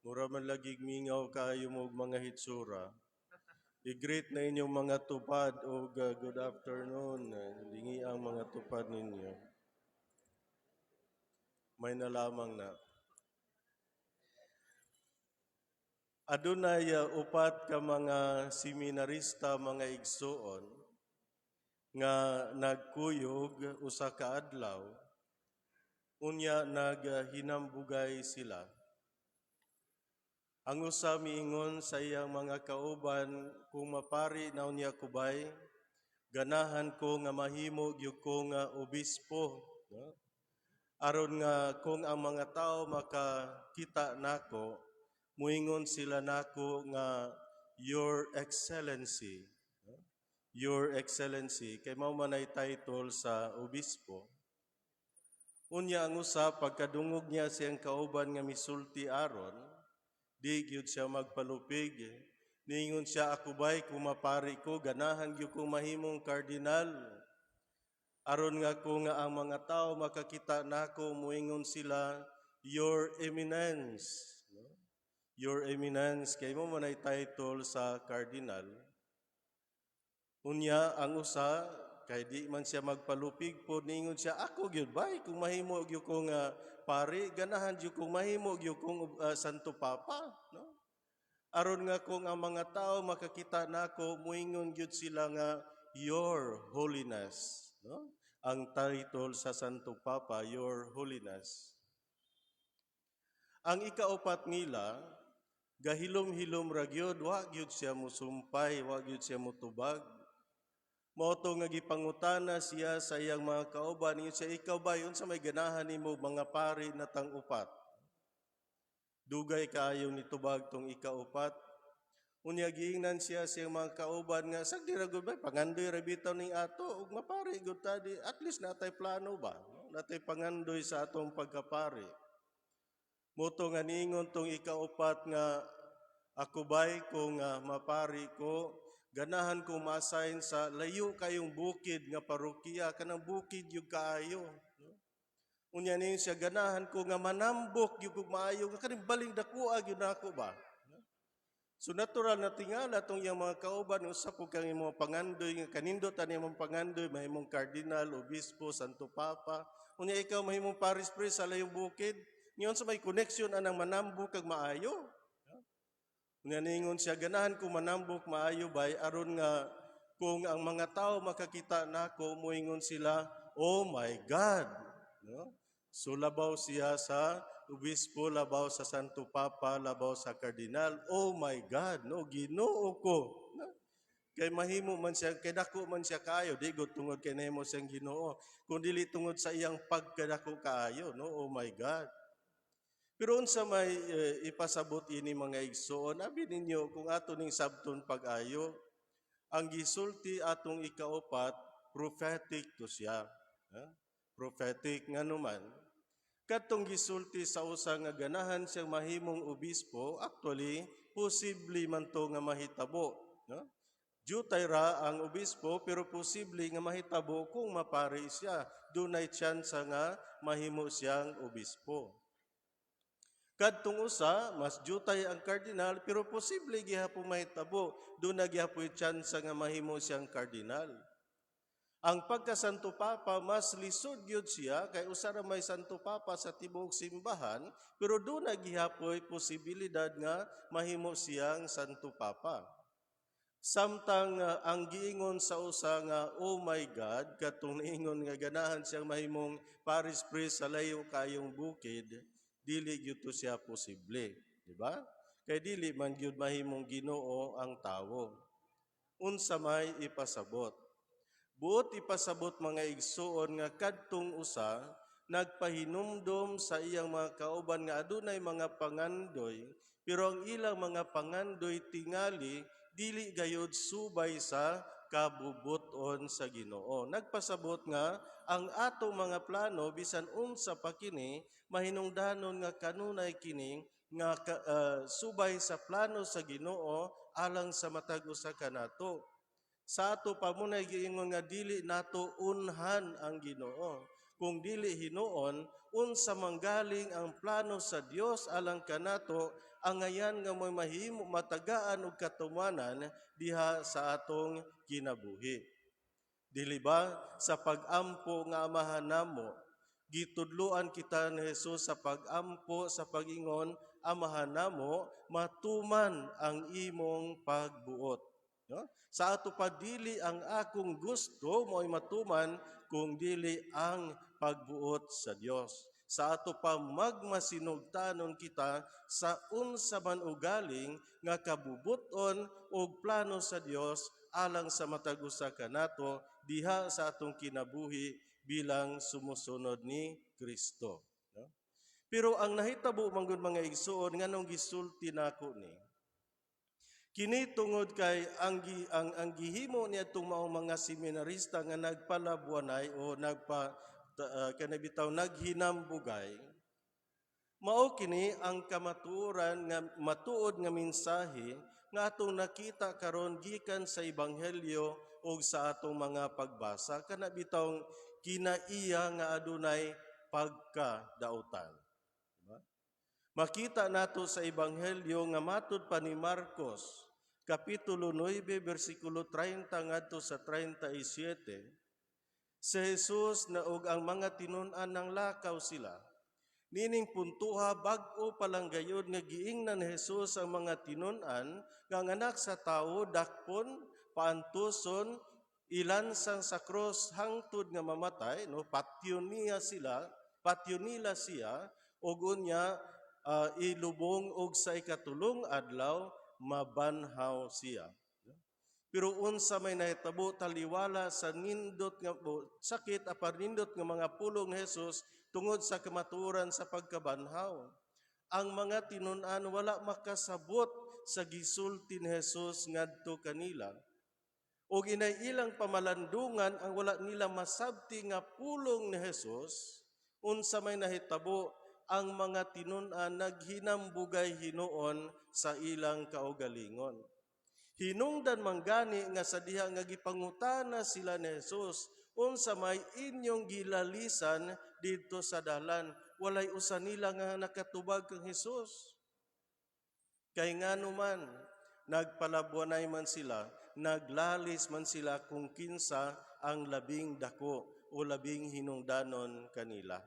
Mura man lagig mingaw kayo mo mga hitsura. I-greet na inyong mga tupad o good afternoon. Lingi ang mga tupad ninyo. May na lamang na. Adunay upat ka mga seminarista, mga igsuon, nga nagkuyog usa ka adlaw, unya naghinambugay sila. Ang usa miingon sa iyang mga kauban, kung mapari na unya kubay, ganahan ko nga mahimo gyud ko nga obispo, no? Aron nga kung ang mga tao makakita nako, muingon sila nako nga Your Excellency. No? Your Excellency, kay mao manay title sa obispo. Unya ang usa pagkadungog niya siyang kauban nga misulti aron, di gyud siya magpalupig. Ningon siya, ako ba'y kumapari ko, ganahan gyud kong mahimong kardinal. Aron nga ko nga ang mga tao makakita nako, muingon sila, Your Eminence. No? Your Eminence, kay mo manay title sa cardinal. Unya ang usa, kay di man siya magpalupig po, ningon siya, ako gyud ba'y kung mahimo gyud ko nga pari, ganahan gyud kong mahimo gyud kong Santo Papa. No? Aron nga kung ang mga tao makakita nako, muingon gyud sila nga Your Holiness. No? Ang title sa Santo Papa, Your Holiness. Ang ikaupat nila, gahilom-hilom ra gyud, wa gyud siya musumpay, wa gyud siya mutubag. Mao to nga gipangutana siya sa iyang mga kauban, ingon siya, ikaw ba unsa may ganahan nimo mga pari natang upat? Dugay kaayo nitubag tong ikaupat. Unya giingnan siya sa iyang mga kauban nga sagdi ra gud ba pangandoy ra bitaw ning ato ug mapari gud ta di, at least natay plano ba? Natay pangandoy sa atong pagkapari. Moto nga niingon tong ikaupat nga ako ba'y kung mapari ko, ganahan kong ma-assign sa layo kayong bukid nga parokiya, kanang bukid yung kaayo. No? Unya niyo siya, ganahan ko nga manambok yung maayo, nga kaning baling dakuag yun ako ba? No? So natural na tingala itong yung mga kauban, usap ko kang imong pangandoy, nga kanindot ang imong pangandoy, mahimong kardinal, obispo, santo papa. Unya ikaw mahimong paris priest sa layong bukid, ngayon sa may connection anang manambok kag maayo. Nga ningon siya, ganahan ko manambok maayo bay, aron nga kung ang mga tao makakita nako, muingon sila, oh my God! No? So labaw siya sa obispo, labaw sa Santo Papa, labaw sa kardinal, oh my God! No? Ginoo ko! No? Kay mahimo man siya, kay dako man siya kaayo, di gud tungod kay nahimo siyang Ginoo, kundi tungod sa iyang pagkadako kaayo, no? Oh my God! Pero unsa may ipasabot ini mga igsoon, abi ninyo kung ato ning sabton pag-ayo, ang gisulti atong ikaupat, prophetic to siya. Prophetic nga naman. Katong gisulti sa usa nga ganahan siyang mahimong obispo, actually, posible man to nga mahitabo. No? Jutay ra ang obispo, pero posible nga mahitabo kung mapari siya. Dunay tsansa nga mahimo siyang obispo. Kadtong usa, mas jutay ang kardinal, pero posible gihapon mahitabo. Doon na gihapon tsansa nga mahimo siyang kardinal. Ang pagka-Santo Papa, mas lisod gyud siya, kay usa ra may Santo Papa sa tibuok simbahan, pero doon na gihapon posibilidad nga mahimo siyang Santo Papa. Samtang ang giingon sa usa nga, oh my God, katong niingon nga ganahan siyang mahimong parish priest sa layo kayong bukid, dili gyud to siya posible, di ba? Kay dili man gyud mahimong Ginoo ang tawo. Unsa may ipasabot? Buot ipasabot mga igsuon nga kadtong usa nagpahinumdom sa iyang mga kauban nga adunay mga pangandoy, pero ang ilang mga pangandoy tingali dili gayud subay sa kabubuton sa Ginoo. Nagpasabot nga ang atong mga plano bisan unsa pa kini mahinungdanon nga kanunay kini nga subay sa plano sa Ginoo alang sa matag usa kanato. Sa ato pa mo giingon nga dili nato unhan ang Ginoo. kung dili hinuon, unsa manggaling ang plano sa Dios alang kanato, ang ngayan nga mo'y mahimo matagaan og katumanan diha sa atong kinabuhi. Dili ba sa pag-ampo nga amahan namo, gitudloan kita ni Jesus sa pag-ampo sa pag-ingon, amahan namo, matuman ang imong pagbuot. No? Sa ato pa dili ang akong gusto mo'y matuman kung dili ang pagbuot sa Dios. Sa ato pa magmasinugtanon kita sa unsa man ugaling nga kabubuton o plano sa Dios alang sa matag usa kanato diha sa atong kinabuhi bilang sumusunod ni Kristo. No? Pero ang nahitabo manggod mga igsuon nganong gisulti nako ni kini tungod kay ang gihimo niya itong maong mga seminarista nga nagpalabuanay o kanabitaw naghinambugay, mao kini ang kamatuoran nga matuod nga mensahe nga atong nakita karon gikan sa ebanghelyo o sa atong mga pagbasa kanabitaw kinaiya nga adunay pagkadautan. Diba? Makita nato sa ebanghelyo nga matud pa ni Marcos Kapitulo 9, versikulo 30 ngadto sa 37, si Jesus na og ang mga tinun-an ng lakaw sila. Nining puntuha bag-o palang gayud nga giingnan ni Jesus ang mga tinun-an nga ang anak sa tawo dakpon, paantuson, ilansang sa krus hangtod nga mamatay, no? Patyon nila siya, ug unya ilubong og sa ikatulong adlaw mabanhaw siya. Pero unsa may nahitabo taliwala sa nindot nga sakit apar nindot nga mga pulong ni Jesus tungod sa kamatuoran sa pagkabanhaw. Ang mga tinun-an wala makasabot sa gisulti ni Jesus ngadto kanila. O inay ilang pamalandungan ang wala nila masabti nga pulong ni Jesus, unsa may nahitabo ang mga tinun-an naghinambugay hinuon sa ilang kaugalingon. Hinungdan manggani nga sa diha nga gipangutana sila ni Jesus, unsa may inyong gilalisan didto sa dalan, walay usa nila nga nakatubag kang Jesus. Kay ngano man nagpalabuanay man sila, naglalis man sila kung kinsa ang labing dako o labing hinungdanon kanila.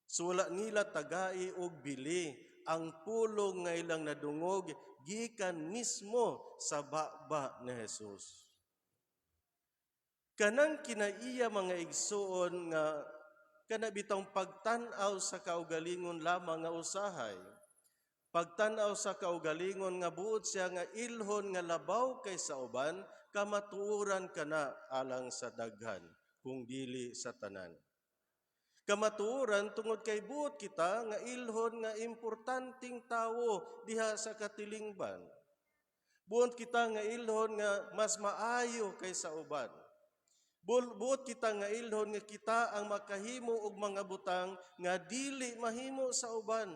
So wala nila tagai og bili ang pulong nga ilang nadungog gikan mismo sa baba ni Jesus. Kanang kinaiya mga igsuon nga kanabitang pagtan-aw sa kaugalingon lamang nga usahay. Pagtan-aw sa kaugalingon nga buot siya nga ilhon nga labaw kay sa uban, kamatuoran kana alang sa daghan kung dili sa tanan. Kamatuoran tungod kay buot kita nga ilhon nga importanteng tawo diha sa katilingban. Buot kita nga ilhon nga mas maayo kaysa uban. Buot kita nga ilhon nga kita ang makahimo og mga butang nga dili mahimo sa uban.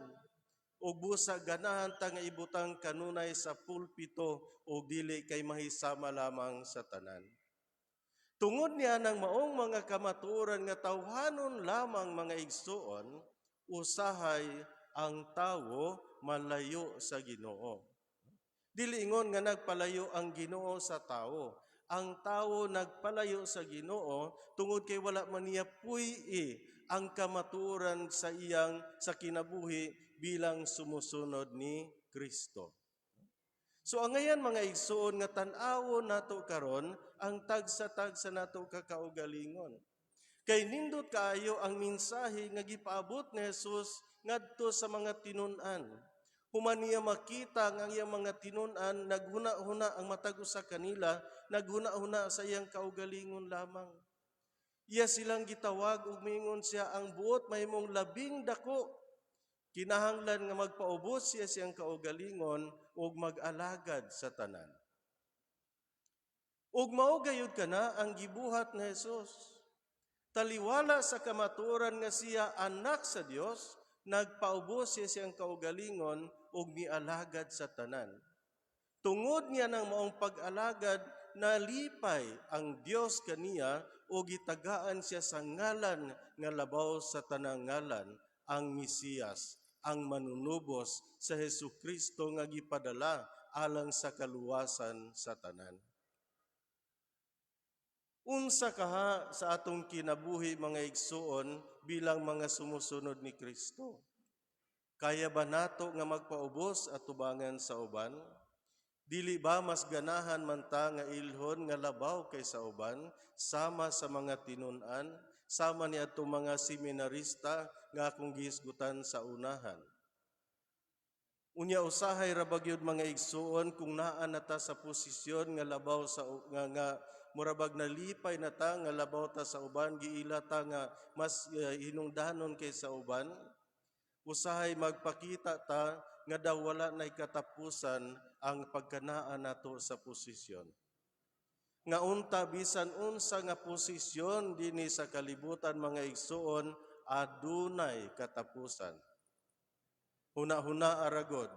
O busa ganahan ta nga ibutang kanunay sa pulpito o dili kay mahisama lamang sa tanan. Tungod niya ng maong mga kamatuoran nga tawhanon lamang mga igsuon, usahay ang tawo malayo sa Ginoo. Dili ingon nga nagpalayo ang Ginoo sa tawo. Ang tawo nagpalayo sa Ginoo tungod kay wala man niya puy-i ang kamatuoran sa kinabuhi bilang sumusunod ni Kristo. So ang ngayon mga igsuon nga tan-awon nato karon ang tagsa-tagsa nato kakaugalingon. Kay nindot kaayo ang mensahe nga gipaabot ni Jesus ngadto sa mga tinun-an. Human niya makita nga iyang mga tinun-an naghuna-huna ang matag usa kanila, naghuna-huna sa iyang kaugalingon lamang. Iya silang gitawag ug miingon siya ang buot mahimong labing dako. Kinahanglan nga magpaubos siya siyang kaugalingon ug mag-alagad sa tanan. Ug mao gayud kana ang gibuhat ni Jesus. Taliwala sa kamatuoran nga siya anak sa Dios, nagpaubos siya siyang kaugalingon ug mialagad sa tanan. Tungod niya ng maong pag-alagad, nalipay ang Dios kaniya o gitagaan siya sa ngalan nga labaw sa tanang ngalan, ang Mesiyas, ang manunubos sa Hesukristo nga gipadala alang sa kaluwasan sa tanan. Unsa kaha sa atong kinabuhi mga igsuon bilang mga sumusunod ni Kristo? Kaya ba nato nga magpaubos at tubangan sa uban? Dili ba mas ganahan man ta nga ilhon nga labaw kaysa uban, sama sa mga tinun-an, sama ni atong mga seminarista nga akong gihisgutan sa unahan? Unya usahay ra bagyod mga igsuon kung naa nata sa posisyon nga labaw sa nga murabag nalipay na ta nga labaw ta sa uban, giila ta nga mas hinungdanon kaysa uban. Usahay magpakita ta nga daw wala na'y katapusan ang pagkanaan nato sa posisyon. Nga unta bisan unsa nga posisyon dinhi sa kalibutan mga igsuon adunay katapusan. Huna-huna aragod,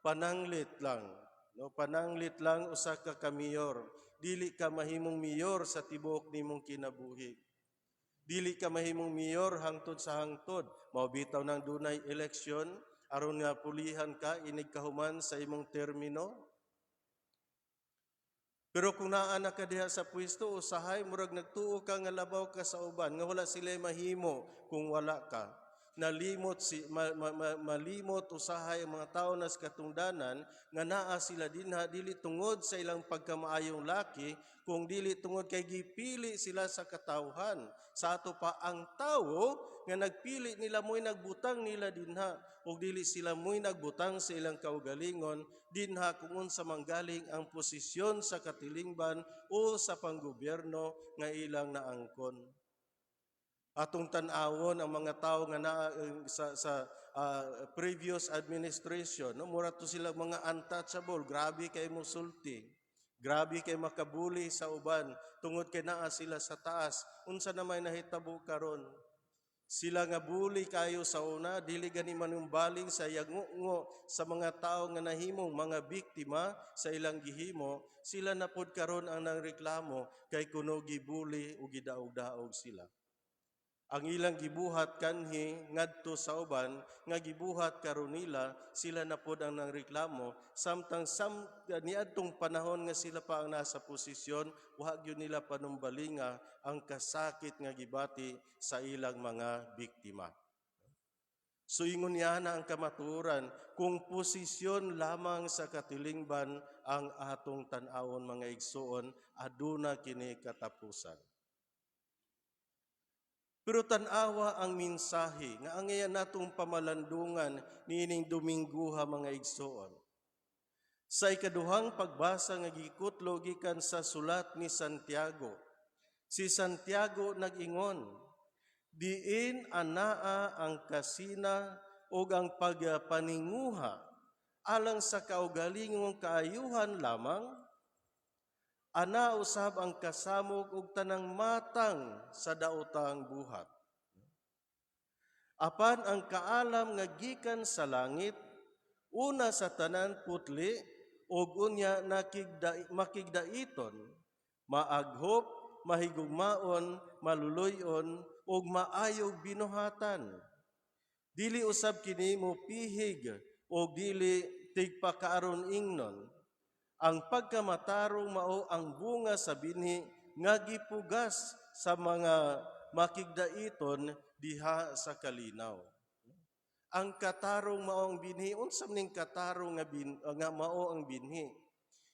pananglit lang, no, pananglit lang usa ka mayor. Dili ka mahimong mayor sa tibuok nimong kinabuhi. Dili ka mahimong mayor hangtod sa hangtod. Maubitaw ng dunay eleksyon, aron nga pulihan ka, inig kahuman sa imong termino. Pero kung naa ka diha sa pwesto, usahay, murag nagtuo ka nga labaw ka sa uban, nga wala sila mahimo kung wala ka. Malimot usahay ang mga tao nas katungdanan nga naa sila dinha dili tungod sa ilang pagkamaayong laki, kung dili tungod kay gipili sila sa katawhan. Sa ato pa ang tawo nga nagpili nila mo'y nagbutang nila dinha, ug dili sila mo'y nagbutang sa ilang kaugalingon dinha kung unsa manggaling ang posisyon sa katilingban o sa panggobyerno nga ilang naangkon. Atong tan-awon ang mga tao nga na sa previous administration, no, mura to sila mga untouchable, grabe kay musulti, grabe kay makabuli sa uban tungod kay naa sila sa taas. Unsa na may nahitabo karon? Sila nga buli kayo sa una, dili gani manumbaling sa yagngo sa mga tao nga nahimong mga biktima sa ilang gihimo, sila na pod karon ang nangreklamo kay kuno gibuli o gidaog-daog sila. Ang ilang gibuhat kanhi ngadto sa uban nga gibuhat karon nila, sila na pod ang nangreklamo, samtang niadtong panahon nga sila pa ang nasa posisyon, wa gyud nila panumbalinga ang kasakit nga gibati sa ilang mga biktima. So ingon niya na ang kamatuoran, kung posisyon lamang sa katilingban ang atong tan-awon mga igsuon, aduna kini katapusan. Pero tanawa ang mensahe nga angayan natong pamalandungan niining Domingguha mga igsoon. Sa ikaduhang pagbasa nga gikutlo gikan sa sulat ni Santiago, si Santiago nag-ingon, diin anaa ang kasina o ang pagpaninguha alang sa kaugalingong kaayuhan lamang, ana usab ang kasamok ug tanang matang sa daotang buhat. Apan ang kaalam nga gikan sa langit, una sa tanan putli, ug unya makigdaiton, maaghop, mahigugmaon, maluluyon, ug maayog binuhatan. Dili usab kini mo pihig ug dili tigpakaaron ingnon. Ang pagkamatarong mao ang bunga sa binhi nga gipugas sa mga makigdaiton diha sa kalinaw. Ang katarong mao ang binhi, unsa ning katarong nga mao ang binhi?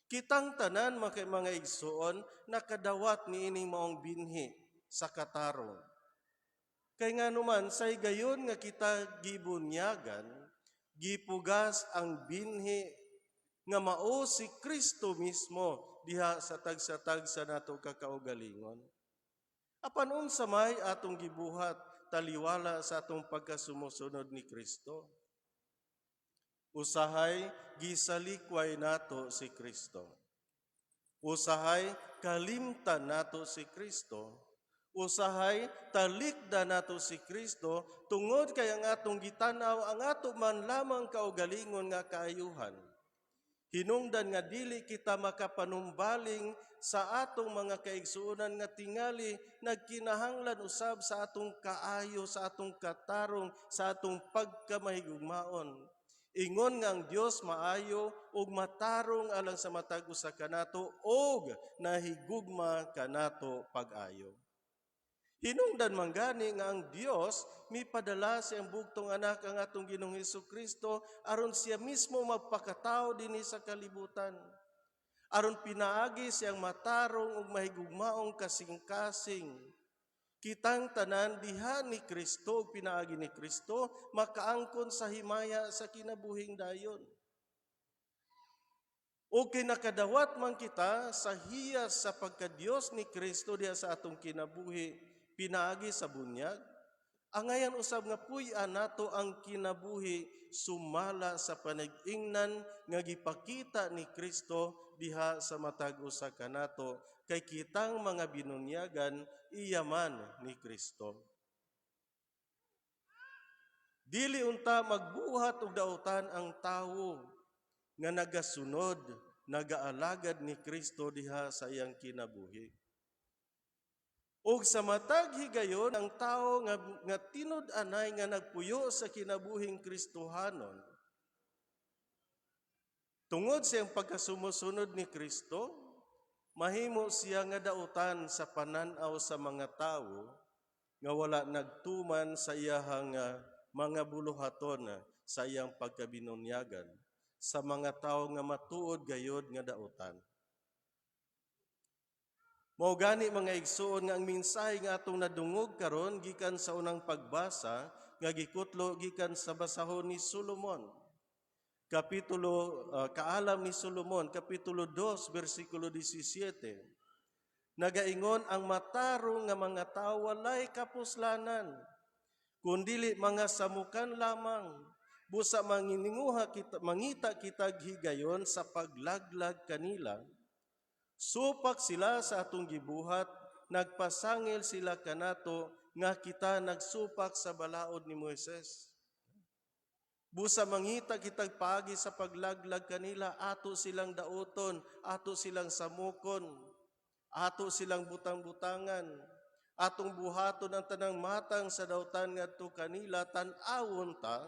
Kitang tanan mga igsuon nakadawat niining maong binhi sa katarong. Kay nga naman say gayon nga kita gibunyagan, gipugas ang binhi nga mao si Kristo mismo diha sa tagsa-tagsa nato kakaugalingon. Apan unsa may atong gibuhat taliwala sa atong pagkasumusunod ni Kristo? Usahay gisalikway nato si Kristo. Usahay kalimtan nato si Kristo. Usahay talikda nato si Kristo tungod kay ang atong gitanaw ang ato man lamang kaugalingon nga kaayuhan. Hinungdan nga dili kita makapanumbaling sa atong mga kaigsuonan nga tingali nagkinahanglan usab sa atong kaayo, sa atong katarong, sa atong pagkamahigugmaon. Ingon nga ang Dios maayo ug matarong alang sa matag usa kanato ug nahigugma kanato pag-ayo. Hinungdan man gani nga ang Dios mipadala sa iyang bugtong anak ang atong Ginoong Hesukristo aron siya mismo magpakatao dinhi sa kalibutan. Aron pinaagi siyang matarong ug mahigugmaong kasing-kasing. Kitang tanan diha ni Kristo ug pinaagi ni Kristo makaangkon sa himaya sa kinabuhing dayon. O kinakadawat man kita sa hiyas sa pagka-Dios ni Kristo diha sa atong kinabuhi pinaagi sa bunyag, angayan usab nga puy-an nato ang kinabuhi sumala sa panag-ingnan nga gipakita ni Kristo diha sa matag usa kanato kay kitang mga binunyagan iyaman ni Kristo. Dili unta magbuhat og dautan ang tawo nga nagasunod, nagaalagad ni Kristo diha sa iyang kinabuhi. Ug sa matag higayon ang tao nga tinud-anay nga nagpuyo sa kinabuhing Kristohanon. Tungod sa iyang pagkasumusunod ni Kristo, mahimo siya nga dautan sa pananaw sa mga tao nga wala nagtuman sa iyahang mga buluhaton sa iyang pagkabinunyagan sa mga tao nga matuod gayod nga dautan. Mao gani mga igsuon nga ang mensahe nga atong nadungog karon gikan sa unang pagbasa nga gikutlo gikan sa basahon ni Solomon. Kaalam ni Solomon, kapitulo 2, versikulo 17. Nagaingon ang matarong nga mga tawo walay kapuslanan, kundili mga samukan lamang, busa mangita kitag higayon sa paglaglag kanila. Supak sila sa atong gibuhat, nagpasangil sila kanato nga kita nagsupak sa balaod ni Moises. Busa mangita kitag paagi sa paglaglag kanila, ato silang dauton, ato silang samukon, ato silang butang-butangan, atong buhaton ang tanang matang sa dautan ngadto kanila, tan-awon ta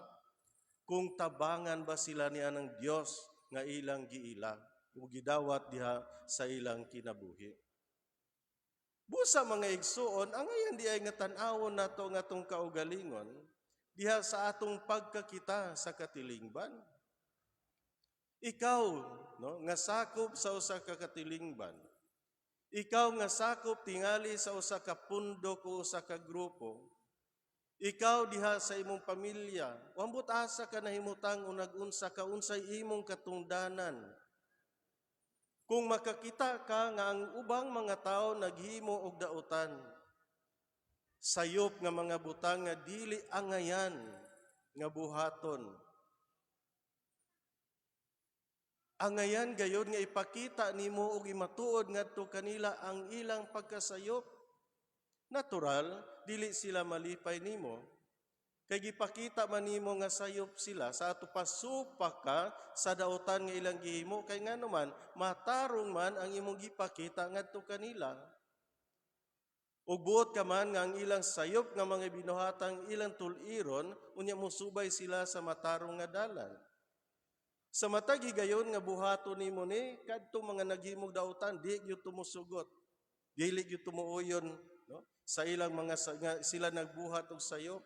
kung tabangan ba sila ni anang Dios nga ilang giila o gidawat diha sa ilang kinabuhi. Busa mga igsuon, angayan di ay nga tan-awon nato nga atong kaugalingon diha sa atong pagkakita sa katilingban. Ikaw, nga sakop sa usa ka katilingban. Ikaw nga sakop tingali sa usa ka pundok o usa ka grupo. Ikaw diha sa imong pamilya, wambot asa ka nahimutang unag-unsa ka unsay imong katungdanan. Kung makakita ka nga ang ubang mga tao naghimo og dautan, sayop nga mga butang nga dili angayan nga buhaton. Angayan gayud nga ipakita nimo og imatuod ngadto kanila ang ilang pagkasayop. Natural, dili sila malipay nimo. Kay gipakita man nimo nga sayop sila sa ato pasupak ka sa dautan nga ilang gihimo kay ngano man matarong man ang imong gipakita ngadto kanila. Ug buot ka man nga ang ilang sayop nga mga binuhatang ilang tuliron unya musubay sila sa matarong nga dalan. Sa matag higayon nga buhaton nimo ni kadtong mga naghimog dautan di gyud tumusugot. Dili gyud tumuuyon, no? Sa ilang mga sila nagbuhat og sayop.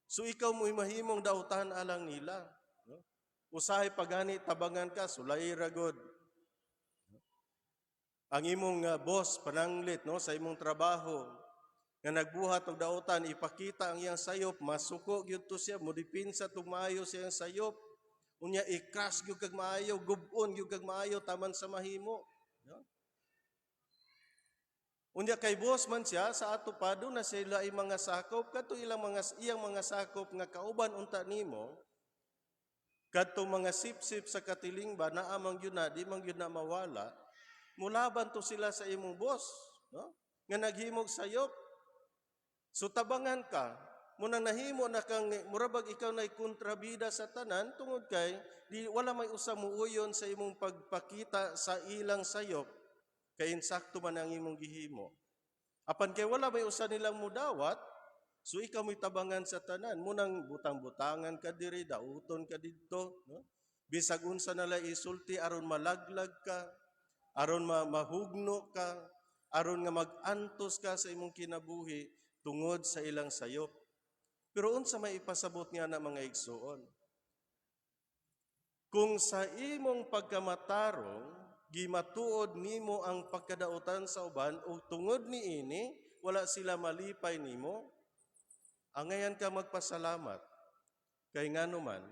So ikaw mo'y mahimong dautan alang nila. No? Usahay pagani tabangan ka, sulay ragod. Ang imong boss, pananglit sa imong trabaho, nga nagbuhat og dautan, ipakita ang iyang sayop, masuko gyud to siya, modipinsa tug maayo siyang sayop. Unya i-crash gyud kag maayo, gubon gyud kag maayo taman sa mahimo. No? Unya kay boss man siya sa ato pa na sila ay mga sakop kadto iyang mga sakop nga kauban unta nimo kadto mga sip-sip sa katilingban naa man gyud na di man gyud na mawala mulaban to sila sa imong boss, no? Nga naghimog sayop. So tabangan ka. munang nahimo na kang murabag ikaw na kontrabida sa tanan tungod kay di wala may usa muuyon sa imong pagpakita sa ilang sayop kay insakto man ang imong gihimo. Apan kay wala may usa nilang mudawat, so ikaw mo'y tabangan sa tanan, munang butang-butangan ka diri, dauton ka didto, no? Bisag unsa nala isulti aron malaglag ka, aron mahugno ka, aron nga magantos ka sa imong kinabuhi tungod sa ilang sayop. Pero unsa may ipasabot nga na mga igsuon? Kung sa imong pagkamatarong gimatuod nimo ang pagkadautan sa uban ug tungod niini wala sila malipay nimo, angayan ka magpasalamat. Kay nganuman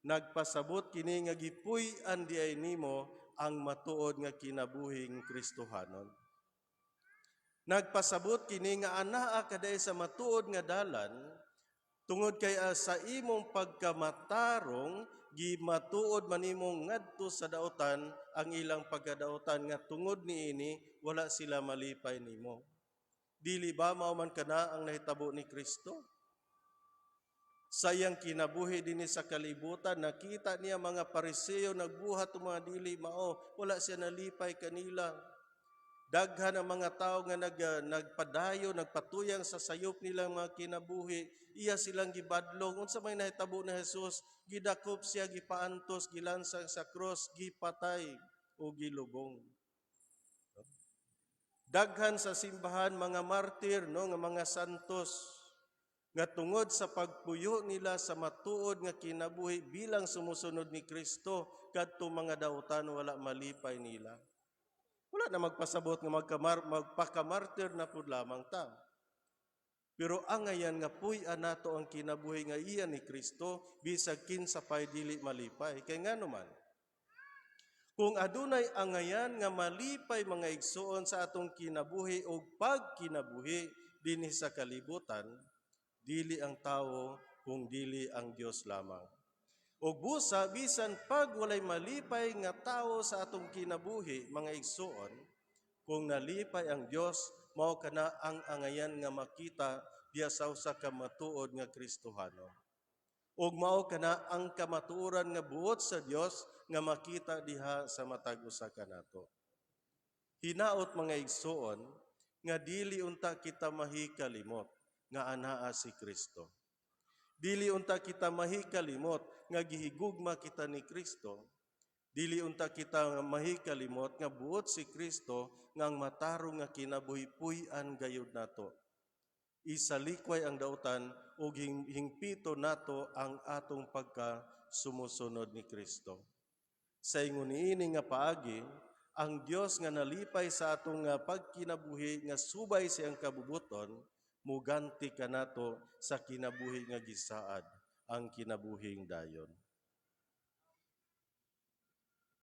nagpasabot kini nga gipuy-an diay nimo ang matuod nga kinabuhing Kristohanon. Nagpasabot kini nga anaa kaday sa matuod nga dalan tungod kay sa imong pagkamatarong gimatuod man imong ngadto sa dautan ang ilang pagkadautan nga tungod niini wala sila malipay nimo. Dili ba mao man kana ang nahitabo ni Kristo? Sayang kinabuhi dinhi sa kalibutan, nakita niya mga Pariseo nagbuhat og mga dili mao, wala siya nalipay kanila. Daghan ang mga tao nga nagpadayo, nagpatuyang sa sayop nilang mga kinabuhi, iya silang gibadlong. Unsa may nahitabo ni Jesus, gidakop siya, gipaantos, gilansang sa cross, gipatay o gilubong. Daghan sa simbahan mga martir, no, nga mga santos, nga tungod sa pagpuyo nila sa matuod nga kinabuhi bilang sumusunod ni Kristo kadto mga dautan wala malipay nila. Wala na magpasabot nga magpakamartir na pud lamang ta. Pero angayan nga puy-an nato ang kinabuhi nga iya ni Kristo bisag kinsa pay dili malipay. Kay nganuman kung adunay angayan nga malipay mga igsuon sa atong kinabuhi o pagkinabuhi dinhi sa kalibutan, dili ang tawo kung dili ang Dios lamang. O busa, bisan pag walay malipay nga tawo sa atong kinabuhi, mga igsuon, kung nalipay ang Dios, mao kana ang angayan nga makita diya sa usa ka matuod nga Kristohano. Ug mao kana ang kamatuoran nga buot sa Dios nga makita diha sa matag usa kanato. Hinaot mga igsuon nga dili unta kita mahikalimot nga anaa si Kristo. Dili unta kita mahikalimot nga gihigugma kita ni Kristo. Dili unta kita mahikalimot nga buot si Kristo nga ang matarong nga kinabuhi puy-an gayud nato. Isalikway ang dautan ug hingpito nato ang atong pagka sumusunod ni Kristo. Sa ingon niini nga paagi, ang Dios nga nalipay sa atong pagkinabuhi nga subay siyang kabubuton, muganti kanato sa kinabuhi nga gisaad, ang kinabuhing dayon.